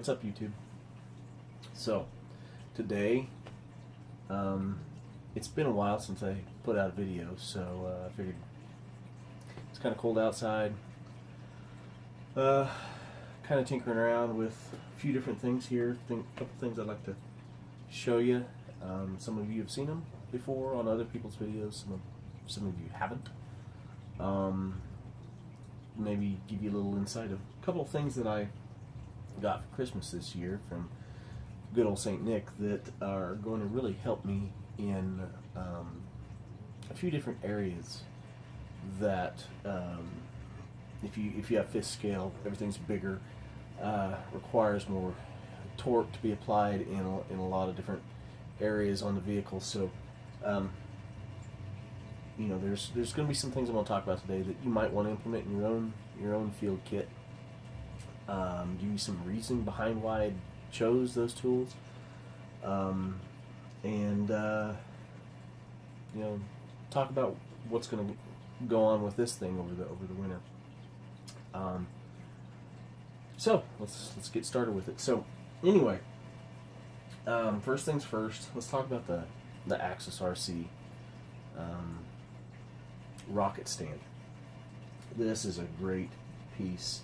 what's up, YouTube? So, today, it's been a while since I put out a video, so I figured it's kind of cold outside. Kind of tinkering around with a few different things here. A couple things I'd like to show you. Some of you have seen them before on other people's videos. Some of you haven't. Maybe give you a little insight of a couple of things that I got for Christmas this year from good old Saint Nick that are going to really help me in a few different areas that if you have fifth scale, everything's bigger, requires more torque to be applied in a lot of different areas on the vehicle. So you know, there's going to be some things I'm going to talk about today that you might want to implement in your own field kit. Give you some reasoning behind why I chose those tools, and you know, talk about what's going to go on with this thing over the winter. So let's get started with it. So anyway, first things first, let's talk about the Axis RC rocket stand. This is a great piece.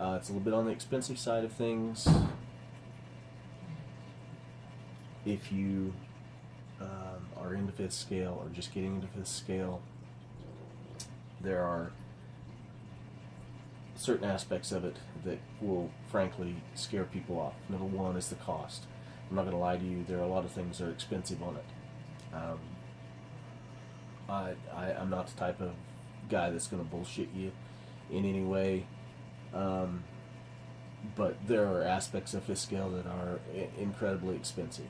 It's a little bit on the expensive side of things. If you are into fifth scale or just getting into fifth scale, there are certain aspects of it that will frankly scare people off. Number one is the cost. I'm not going to lie to you, there are a lot of things that are expensive on it. I'm not the type of guy that's going to bullshit you in any way, but there are aspects of fifth scale that are incredibly expensive.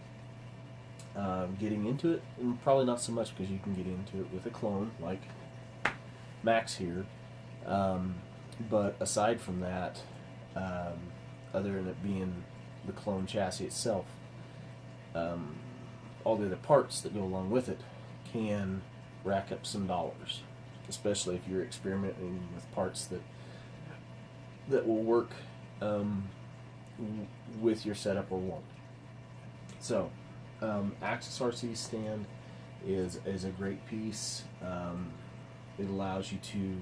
Getting into it, and probably not so much because you can get into it with a clone like Max here, but aside from that, other than it being the clone chassis itself, all the other parts that go along with it can rack up some dollars, especially if you're experimenting with parts that will work with your setup or won't. So, Axis RC stand is a great piece. It allows you to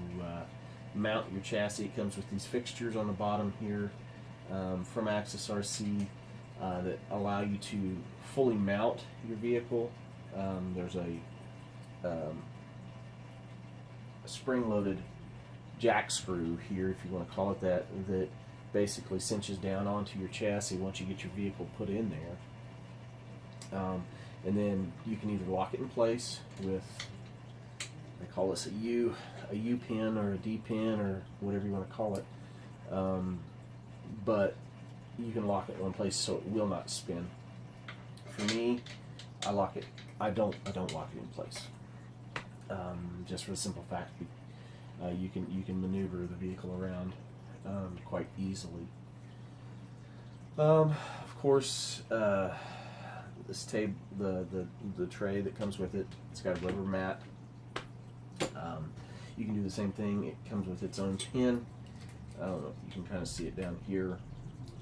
mount your chassis. It comes with these fixtures on the bottom here from Axis RC that allow you to fully mount your vehicle. There's a spring-loaded jack screw here, if you want to call it that, that basically cinches down onto your chassis once you get your vehicle put in there. And then you can either lock it in place with, they call this a U pin or a D pin or whatever you want to call it, but you can lock it in place so it will not spin. For me, I lock it. I don't lock it in place. Just for the simple fact that you can maneuver the vehicle around quite easily. Of course, this table, the tray that comes with it, it's got a rubber mat. You can do the same thing. It comes with its own pin. I don't know if you can kind of see it down here,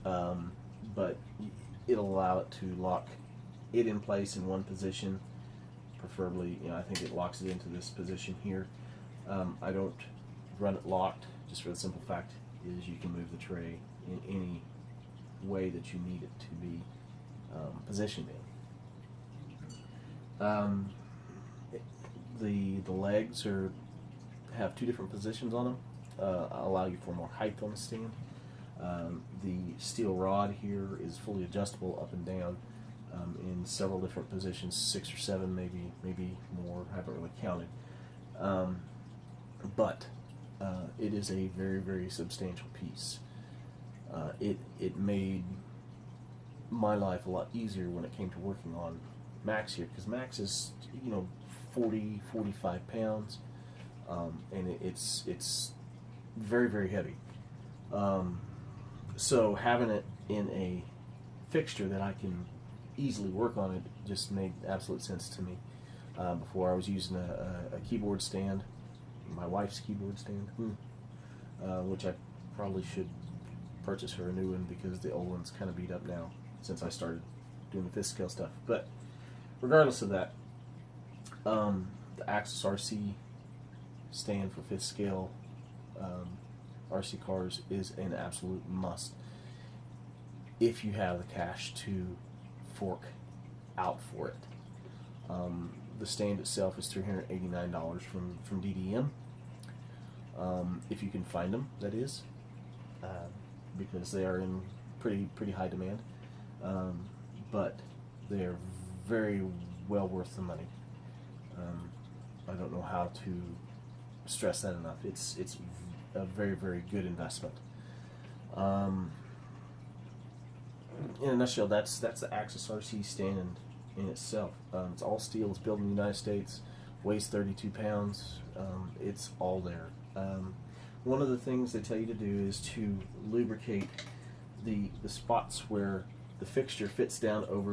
but it'll allow it to lock it in place in one position. Preferably, you know, I think it locks it into this position here. I don't run it locked, just for the simple fact is you can move the tray in any way that you need it to be positioned in. The legs have two different positions on them. Allow you for more height on the stand. The steel rod here is fully adjustable up and down in several different positions, 6 or 7, maybe more. I haven't really counted. But it is a very, very substantial piece. It made my life a lot easier when it came to working on Max here, because Max is, you know, 45 pounds, and it's very, very heavy. So having it in a fixture that I can easily work on it just made absolute sense to me. Before I was using a keyboard stand, my wife's keyboard stand, which I probably should purchase her a new one because the old one's kind of beat up now since I started doing the fifth scale stuff. But regardless of that, the Axis RC stand for fifth scale RC cars is an absolute must if you have the cash to fork out for it. The stand itself is $389 from DDM. If you can find them, that is, because they are in pretty high demand. But they are very well worth the money. I don't know how to stress that enough. It's a very good investment. In a nutshell, that's the Axis RC stand in itself. It's all steel. It's built in the United States. Weighs 32 pounds. It's all there. One of the things they tell you to do is to lubricate the spots where the fixture fits down over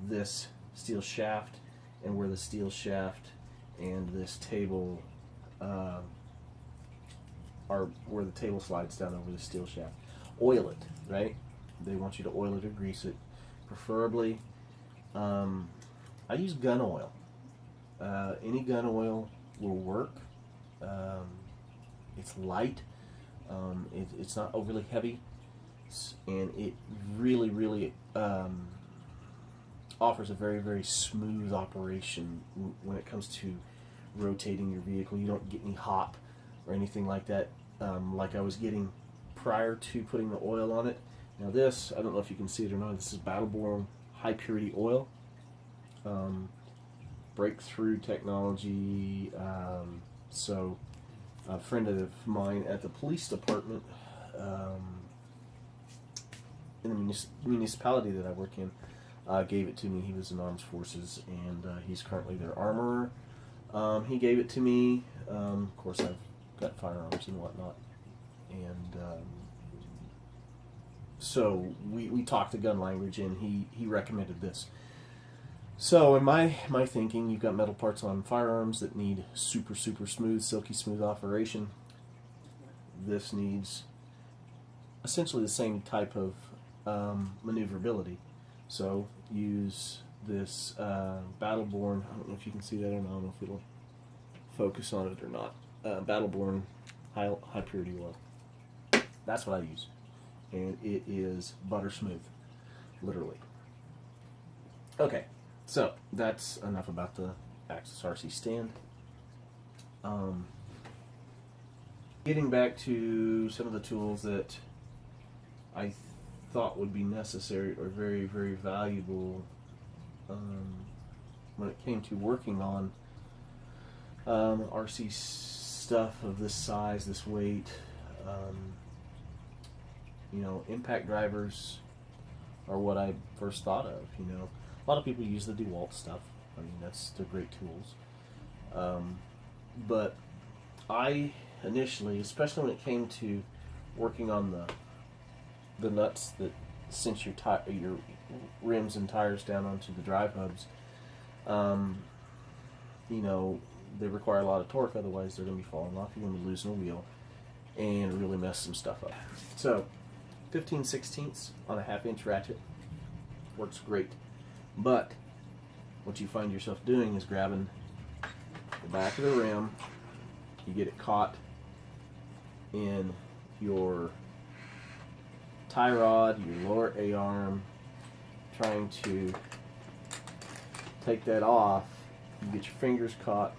this steel shaft, and where the steel shaft and this table are where the table slides down over the steel shaft. Oil it, right? They want you to oil it or grease it, preferably. I use gun oil. Any gun oil will work. It's light. It's not overly heavy, and it really offers a very smooth operation when it comes to rotating your vehicle. You don't get any hop or anything like that, like I was getting prior to putting the oil on it. Now this, I don't know if you can see it or not, this is Battle Born high purity oil. Breakthrough technology. So a friend of mine at the police department in the municipality that I work in gave it to me. He was in Armed Forces, and he's currently their armorer. He gave it to me. Of course, I've got firearms and whatnot, and so we talked the gun language, and he recommended this. So in my thinking, you've got metal parts on firearms that need super smooth, silky smooth operation. This needs essentially the same type of maneuverability. So use this Battle Born. I don't know if you can see that or not. I don't know if it'll focus on it or not. Battle Born high purity oil. That's what I use, and it is butter smooth, literally. Okay, so that's enough about the Axis RC stand. Getting back to some of the tools that I thought would be necessary or very valuable when it came to working on RC stuff of this size, this weight. Impact drivers are what I first thought of. A lot of people use the DeWalt stuff. I mean, they're great tools. But I initially, especially when it came to working on the nuts that cinch your rims and tires down onto the drive hubs, they require a lot of torque, otherwise they're going to be falling off. You're going to be losing a wheel and really mess some stuff up. So 15/16 on a 1/2 inch ratchet works great. But what you find yourself doing is grabbing the back of the rim, you get it caught in your tie rod, your lower A-arm, trying to take that off, you get your fingers caught,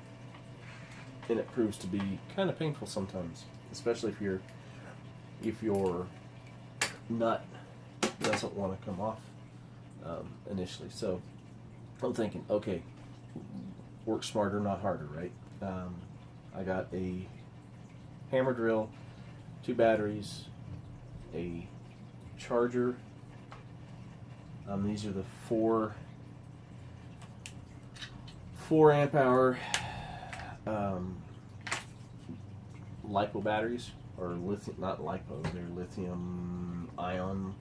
and it proves to be kind of painful sometimes, especially if your nut doesn't want to come off initially. So I'm thinking, okay, work smarter, not harder, right? I got a hammer drill, 2 batteries, a charger. These are the 4 amp hour LiPo batteries, or lithium, not LiPo, they're lithium ion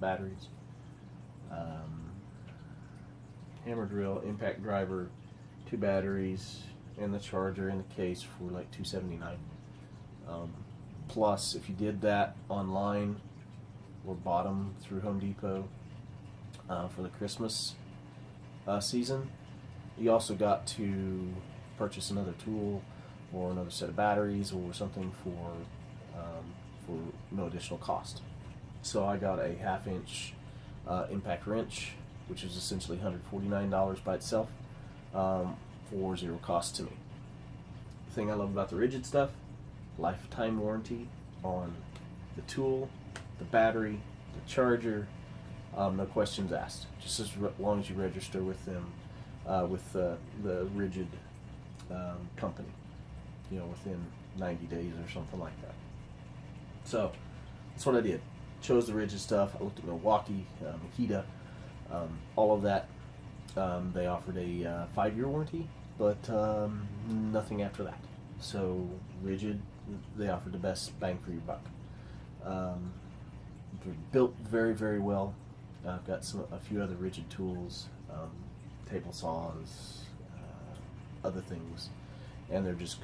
batteries. Hammer drill, impact driver, 2 batteries, and the charger and the case for like $279. Plus, if you did that online, or bought them through Home Depot for the Christmas season. You also got to purchase another tool or another set of batteries or something for no additional cost. So I got a 1/2-inch impact wrench, which is essentially $149 by itself, for zero cost to me. The thing I love about the Ridgid stuff, lifetime warranty on the tool, the battery, the charger, no questions asked. Just as long as you register with them, with the Ridgid company, within 90 days or something like that. So that's what I did. Chose the Ridgid stuff. I looked at Milwaukee, Makita, all of that. They offered a 5-year warranty, but nothing after that. So Ridgid, they offered the best bang for your buck. They're built very, very well. I've got a few other Ridgid tools, table saws, other things, and they're just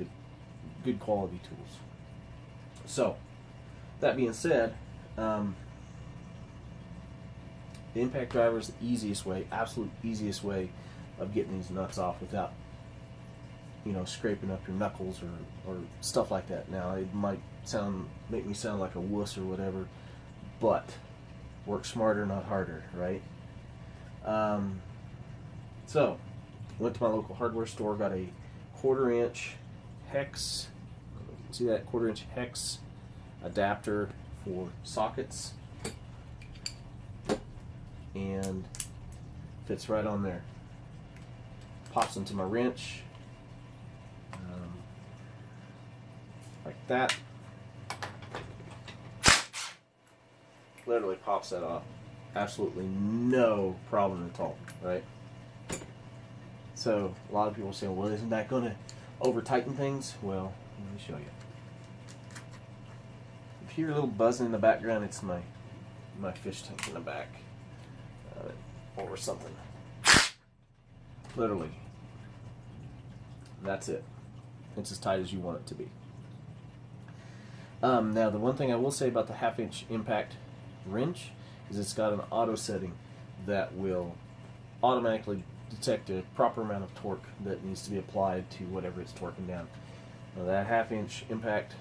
good quality tools. So that being said, the impact driver is the easiest way, absolute easiest way of getting these nuts off without, scraping up your knuckles or stuff like that. Now, it might make me sound like a wuss or whatever, but work smarter, not harder, right? So, went to my local hardware store, got a 1/4-inch hex, see that 1/4-inch hex adapter for sockets, and fits right on there. Pops into my wrench, like that. Literally pops that off. Absolutely no problem at all, right? So a lot of people say, well, isn't that going to over tighten things? Well, let me show you. If you hear a little buzzing in the background, it's my fish tank in the back, or something. Literally, that's it. It's as tight as you want it to be. Now, the one thing I will say about the 1/2-inch impact wrench is it's got an auto setting that will automatically detect a proper amount of torque that needs to be applied to whatever it's torquing down. Now, that 1/2-inch impact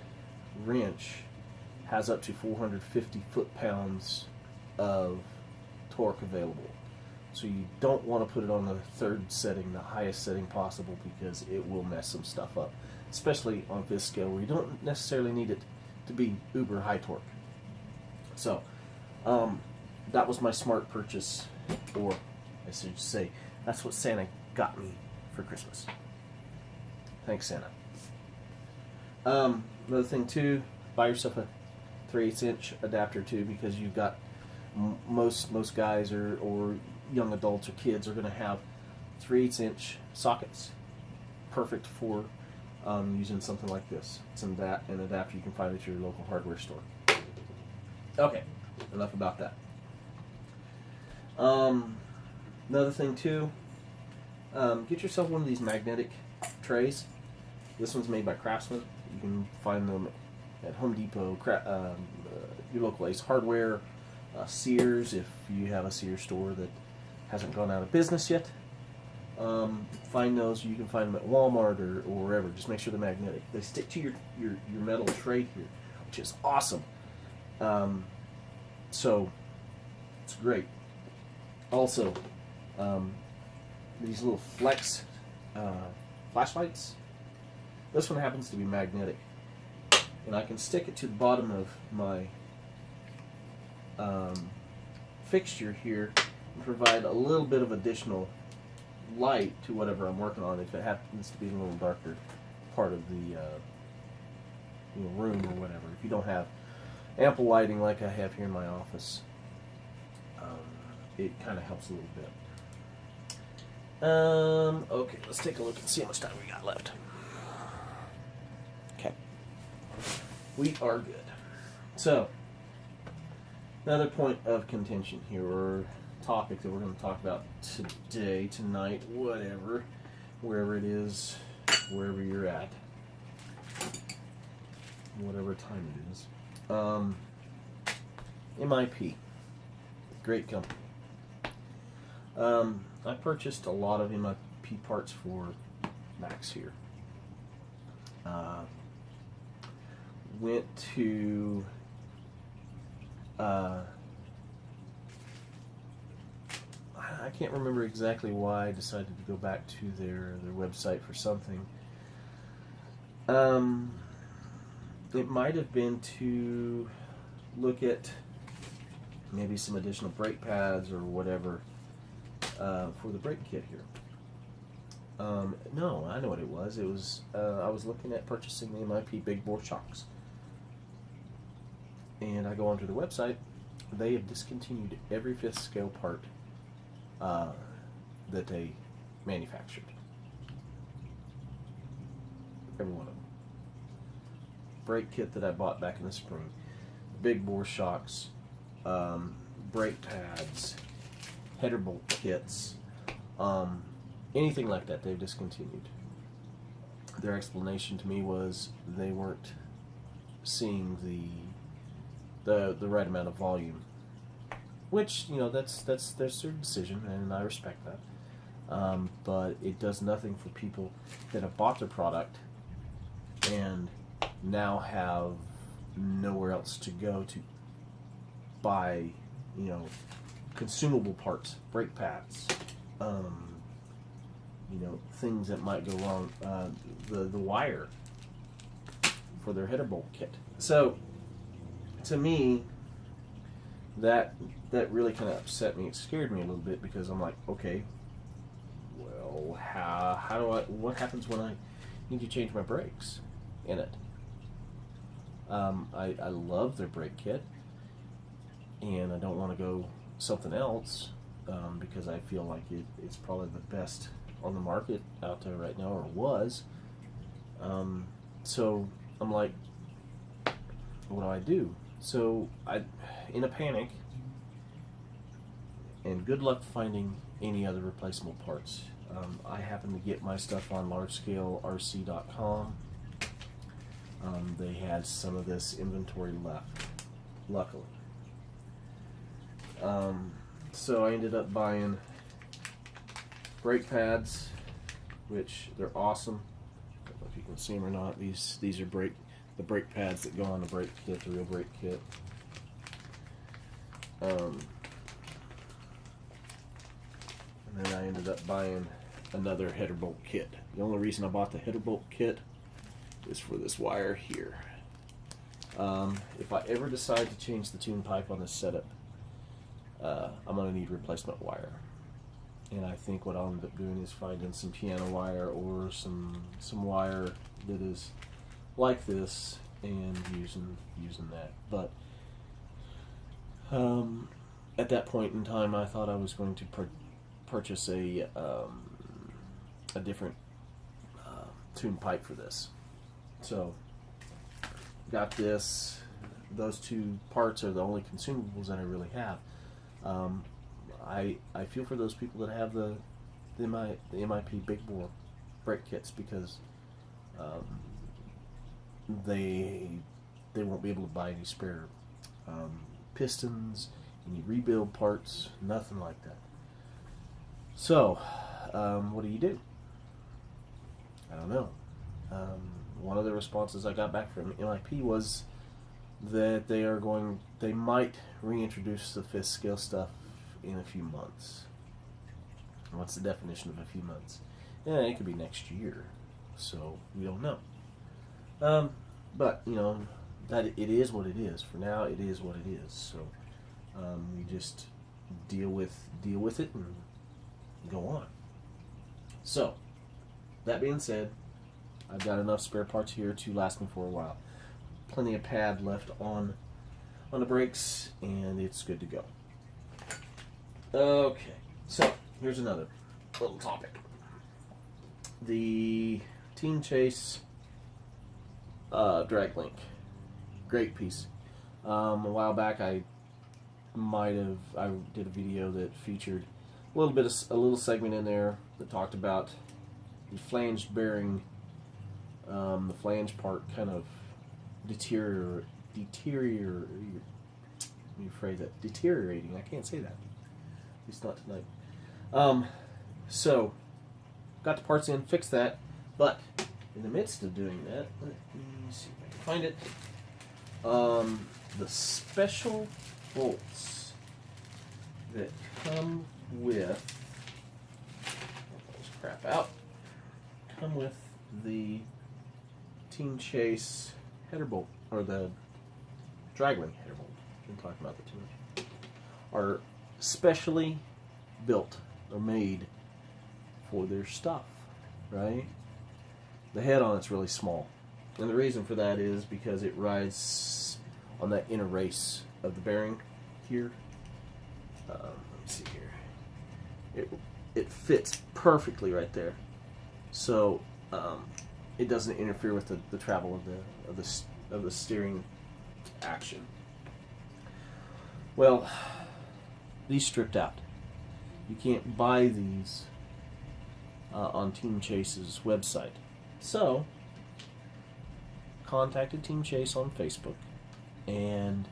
wrench has up to 450 foot-pounds of torque available. So you don't want to put it on the 3rd setting, the highest setting possible, because it will mess some stuff up, especially on this scale where you don't necessarily need it to be uber high torque. So that was my smart purchase, or I should say, that's what Santa got me for Christmas. Thanks, Santa. Another thing too, buy yourself a 3/8-inch adapter too, because you've got most guys or young adults or kids are going to have 3/8-inch sockets, perfect for using something like this. It's an adapter you can find at your local hardware store. Okay, enough about that. Another thing too, get yourself one of these magnetic trays. This one's made by Craftsman. You can find them at Home Depot, your local Ace Hardware, Sears, if you have a Sears store that hasn't gone out of business yet. Find those. You can find them at Walmart or wherever. Just make sure they're magnetic. They stick to your metal tray here, which is awesome. So it's great. Also, these little flex flashlights. This one happens to be magnetic, and I can stick it to the bottom of my fixture here and provide a little bit of additional light to whatever I'm working on, if it happens to be a little darker part of the room or whatever. If you don't have ample lighting like I have here in my office, it kind of helps a little bit. Okay, let's take a look and see how much time we got left. Okay, we are good. So, another point of contention here, or topic that we're going to talk about today, tonight, whatever, wherever it is, wherever you're at, whatever time it is. MIP, great company. I purchased a lot of MIP parts for Max here. Went to I can't remember exactly why I decided to go back to their website for something. It might have been to look at maybe some additional brake pads or whatever for the brake kit here. No, I know what it was. It was I was looking at purchasing the MIP big bore shocks, and I go onto the website. They have discontinued every fifth scale part that they manufactured. Every one of them. Brake kit that I bought back in the spring, big bore shocks, brake pads, header bolt kits, anything like that they've discontinued. Their explanation to me was they weren't seeing the right amount of volume, which, you know, that's their decision, and I respect that. But it does nothing for people that have bought their product and now have nowhere else to go to buy, you know, consumable parts, brake pads, you know, things that might go wrong, the wire for their header bolt kit. So, to me, that really kind of upset me. It scared me a little bit, because I'm like, okay, well, what happens when I need to change my brakes in it? I love their brake kit, and I don't want to go something else, because I feel like it's probably the best on the market out there right now, or was. So I'm like, what do I do? So in a panic, and good luck finding any other replaceable parts. I happen to get my stuff on largescalerc.com. They had some of this inventory left, luckily. So I ended up buying brake pads, which they're awesome. I don't know if you can see them or not. These are the brake pads that go on the brake kit, the real brake kit. And then I ended up buying another header bolt kit. The only reason I bought the header bolt kit is for this wire here. If I ever decide to change the tune pipe on this setup, I'm going to need replacement wire. And I think what I'll end up doing is finding some piano wire or some wire that is like this, and using that. But at that point in time, I thought I was going to purchase a different tune pipe for this. So got this. Those two parts are the only consumables that I really have. I feel for those people that have the MIP big bore brake kits, because they won't be able to buy any spare pistons, any rebuild parts, nothing like that. So, what do you do? I don't know. One of the responses I got back from MIP was that they might reintroduce the fifth scale stuff in a few months. What's the definition of a few months? Yeah, it could be next year, so we don't know. But you know, that it is what it is. For now, it is what it is. So we just deal with it and go on. So that being said, I've got enough spare parts here to last me for a while. Plenty of pad left on the brakes, and it's good to go. Okay, so here's another little topic. The Team Chase drag link, great piece. A while back, I did a video that featured a little segment in there that talked about the flanged bearing, the flange part kind of me rephrase that. Deteriorating. I can't say that. At least not tonight. So, got the parts in, fixed that, but in the midst of doing that, let me see if I can find it. The special bolts that come with, this crap out, come with the Team Chase header bolt, or the dragling header bolt. I'm talking about that too much. Are specially built or made for their stuff, right? The head on it's really small, and the reason for that is because it rides on that inner race of the bearing here. Let me see here. It fits perfectly right there, so it doesn't interfere with the travel of the steering action. Well, these stripped out. You can't buy these on Team Chase's website. So, contacted Team Chase on Facebook, and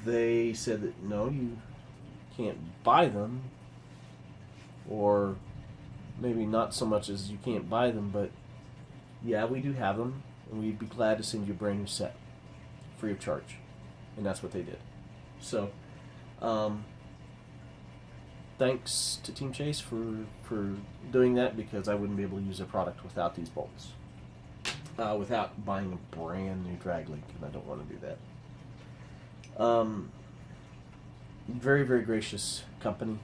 they said that no, you can't buy them, or maybe not so much as you can't buy them, but yeah, we do have them, and we'd be glad to send you a brand new set, free of charge. And that's what they did. So, thanks to Team Chase for doing that, because I wouldn't be able to use their product without these bolts. Without buying a brand new drag link, and I don't want to do that. Very, very gracious company.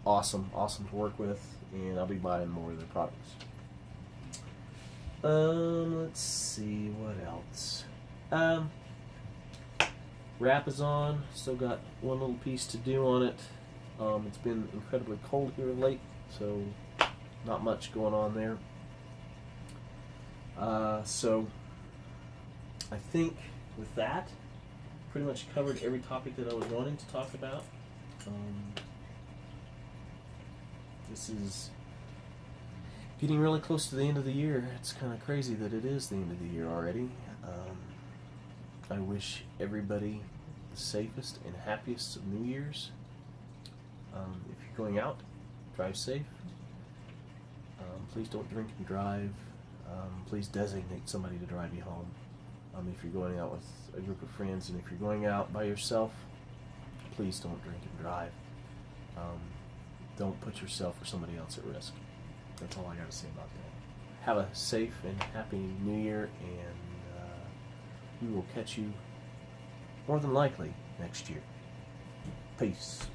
Awesome to work with, and I'll be buying more of their products. Let's see, what else? Wrap is on. Still got one little piece to do on it. It's been incredibly cold here of late, so not much going on there. So I think with that, pretty much covered every topic that I was wanting to talk about. This is getting really close to the end of the year. It's kind of crazy that it is the end of the year already. I wish everybody the safest and happiest of New Year's. If you're going out, drive safe. Please don't drink and drive. Please designate somebody to drive you home. If you're going out with a group of friends, and if you're going out by yourself, please don't drink and drive. Don't put yourself or somebody else at risk. That's all I got to say about that. Have a safe and happy New Year, and we will catch you more than likely next year. Peace.